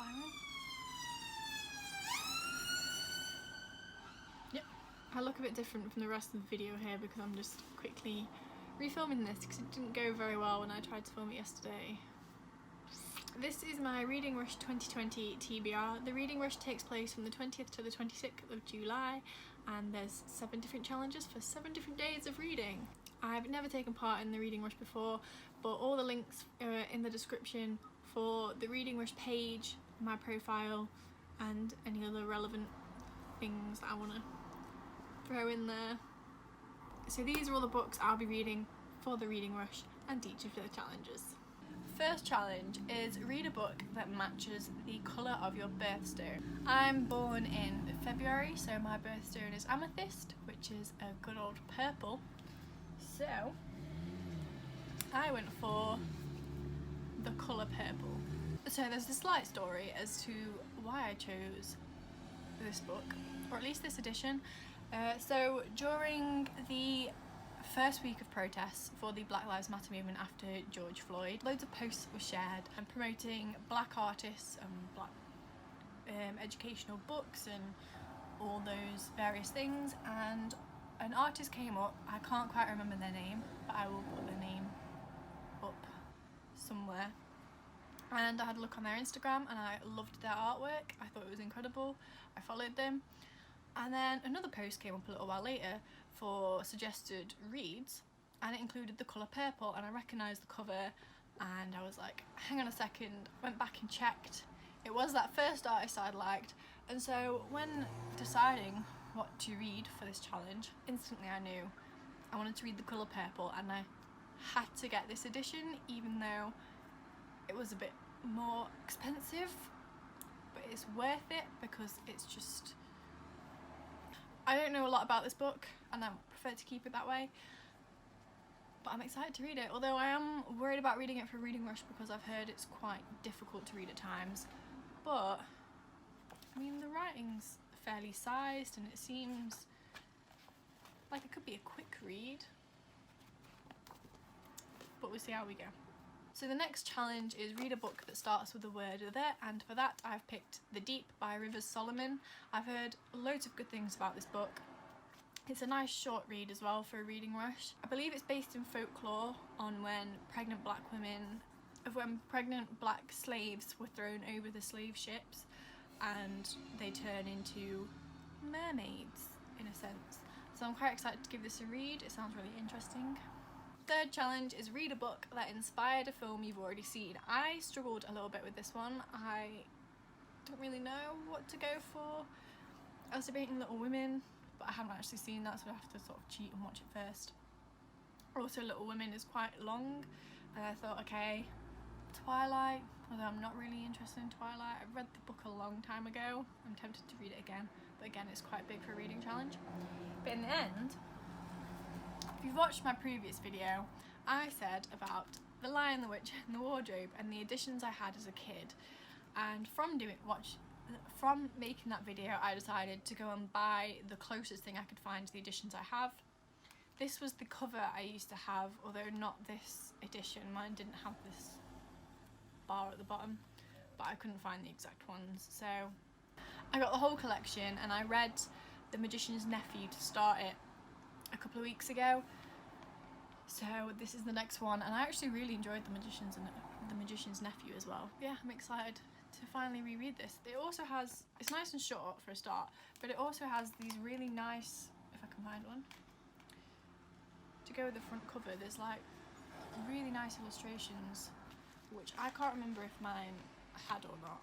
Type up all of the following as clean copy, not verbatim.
siren. Yep, I look a bit different from the rest of the video here because I'm just quickly refilming this because it didn't go very well when I tried to film it yesterday. This is my Readingrush 2020 TBR. The Readingrush takes place from the 20th to the 26th of July and there's 7 different challenges for 7 different days of reading. I've never taken part in the Readingrush before, but all the links are in the description for the Readingrush page, my profile, and any other relevant things that I want to throw in there. So these are all the books I'll be reading for the Readingrush and each of the challenges. First challenge is read a book that matches the colour of your birthstone. I'm born in February, so my birthstone is amethyst, which is a good old purple. So I went for the colour purple. So there's a slight story as to why I chose this book, or at least this edition. So during the first week of protests for the Black Lives Matter movement after George Floyd, loads of posts were shared and promoting black artists and black educational books and all those various things, and an artist came up, I can't quite remember their name, but I will put their name up somewhere, and I had a look on their Instagram and I loved their artwork. I thought it was incredible. I followed them, and then another post came up a little while later for suggested reads, and it included the colour purple, and I recognised the cover and I was like, hang on a second, went back and checked. It was that first artist I'd liked, and so when deciding what to read for this challenge, instantly I knew I wanted to read the colour purple, and I had to get this edition even though it was a bit more expensive, but it's worth it because it's just, I don't know a lot about this book and I prefer to keep it that way, but I'm excited to read it, although I am worried about reading it for Readingrush because I've heard it's quite difficult to read at times. But I mean, the writing's fairly sized and it seems like it could be a quick read, but we'll see how we go. So the next challenge is read a book that starts with the word "the," and for that I've picked The Deep by Rivers Solomon. I've heard loads of good things about this book. It's a nice short read as well for a reading rush. I believe it's based in folklore on when pregnant black slaves were thrown over the slave ships and they turn into mermaids in a sense. So I'm quite excited to give this a read. It sounds really interesting. Third challenge is read a book that inspired a film you've already seen. I struggled a little bit with this one. I don't really know what to go for. I was debating Little Women, but I haven't actually seen that, so I have to sort of cheat and watch it first. Also, Little Women is quite long, and I thought, okay, Twilight, although I'm not really interested in Twilight. I read the book a long time ago. I'm tempted to read it again, but again, it's quite big for a reading challenge. But in the end, if you've watched my previous video, I said about The Lion, the Witch and the Wardrobe and the editions I had as a kid, and from making that video I decided to go and buy the closest thing I could find to the editions I have. This was the cover I used to have, although not this edition. Mine didn't have this bar at the bottom, but I couldn't find the exact ones, so I got the whole collection and I read The Magician's Nephew to start it a couple of weeks ago, so this is the next one, and I actually really enjoyed The Magician's Nephew as well. Yeah, I'm excited to finally reread this. It also has, it's nice and short for a start, but it also has these really nice, if I can find one, to go with the front cover. There's like really nice illustrations, which I can't remember if mine had or not,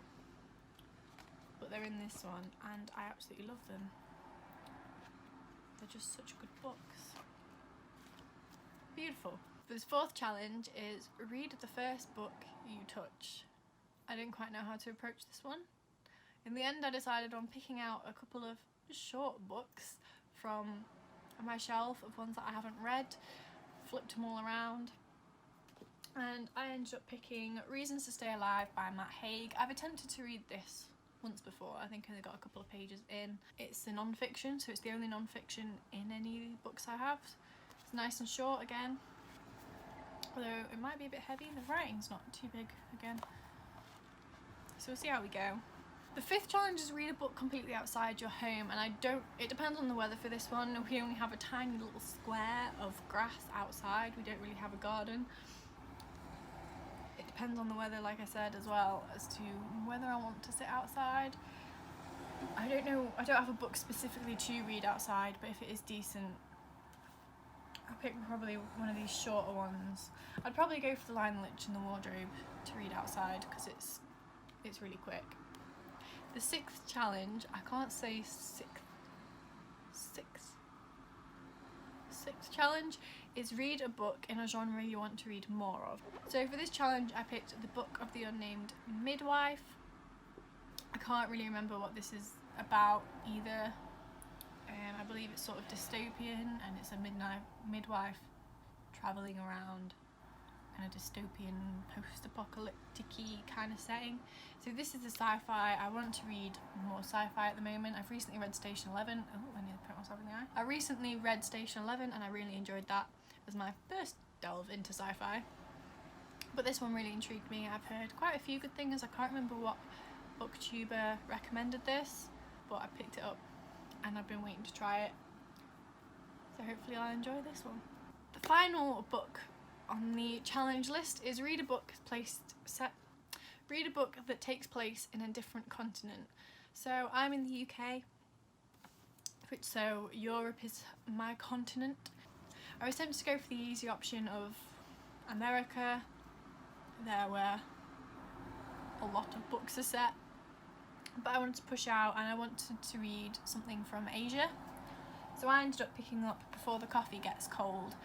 but they're in this one and I absolutely love them. They're just such good books. Beautiful. This fourth challenge is read the first book you touch. I didn't quite know how to approach this one. In the end I decided on picking out a couple of short books from my shelf of ones that I haven't read, flipped them all around, and I ended up picking Reasons to Stay Alive by Matt Haig. I've attempted to read this once before. I think I only got a couple of pages in. It's a non-fiction, so it's the only non-fiction in any books I have. It's nice and short again, although it might be a bit heavy. The writing's not too big again. so we'll see how we go. The 5th challenge is read a book completely outside your home, and it depends on the weather for this one. We only have a tiny little square of grass outside. We don't really have a garden. It depends on the weather, like I said, as well, as to whether I want to sit outside. I don't know, I don't have a book specifically to read outside, but if it is decent, I'll pick probably one of these shorter ones. I'd probably go for the Lion, the Lich and the Wardrobe to read outside, because it's really quick. The 6th challenge, I can't say sixth challenge is read a book in a genre you want to read more of. So for this challenge I picked The Book of the Unnamed Midwife. I can't really remember what this is about either. I believe it's sort of dystopian, and it's a midwife travelling around in a dystopian post-apocalyptic-y kind of setting. So this is a sci-fi. I want to read more sci-fi at the moment. I've recently read Station 11. Oh, I need to put myself in the eye. I recently read Station 11 and I really enjoyed that. It was my first delve into sci-fi. But this one really intrigued me. I've heard quite a few good things. I can't remember what booktuber recommended this, but I picked it up and I've been waiting to try it. So hopefully I'll enjoy this one. The final book on the challenge list is read a book that takes place in a different continent. So I'm in the UK, so Europe is my continent. I was tempted to go for the easy option of America, there where a lot of books are set, but I wanted to push out and I wanted to read something from Asia. So I ended up picking up Before the Coffee Gets Cold,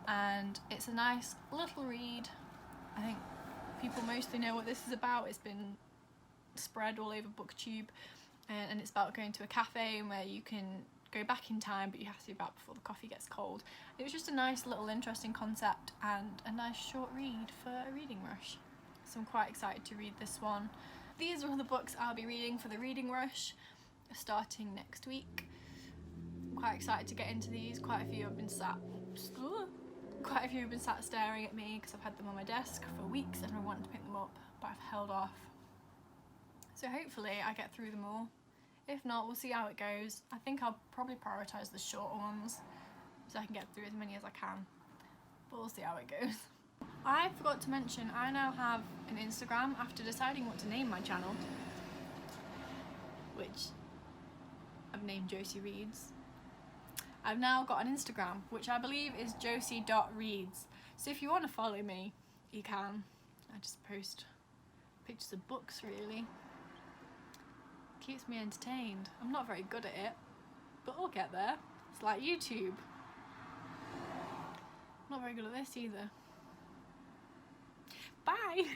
and it's a nice little read. I think people mostly know what this is about. It's been spread all over BookTube, and it's about going to a cafe where you can go back in time, but you have to be back before the coffee gets cold. It was just a nice little interesting concept and a nice short read for a reading rush. So I'm quite excited to read this one. These are all the books I'll be reading for the reading rush starting next week. I'm quite excited to get into these. Quite a few have been sat staring at me because I've had them on my desk for weeks and I wanted to pick them up, but I've held off. So hopefully I get through them all. If not, we'll see how it goes. I think I'll probably prioritise the shorter ones so I can get through as many as I can, but we'll see how it goes. I forgot to mention, I now have an Instagram after deciding what to name my channel, which I've named Josie Reads. I've now got an Instagram, which I believe is josie.reads. So if you want to follow me, you can. I just post pictures of books, really. Keeps me entertained. I'm not very good at it, but I'll get there. It's like YouTube. I'm not very good at this either. Bye!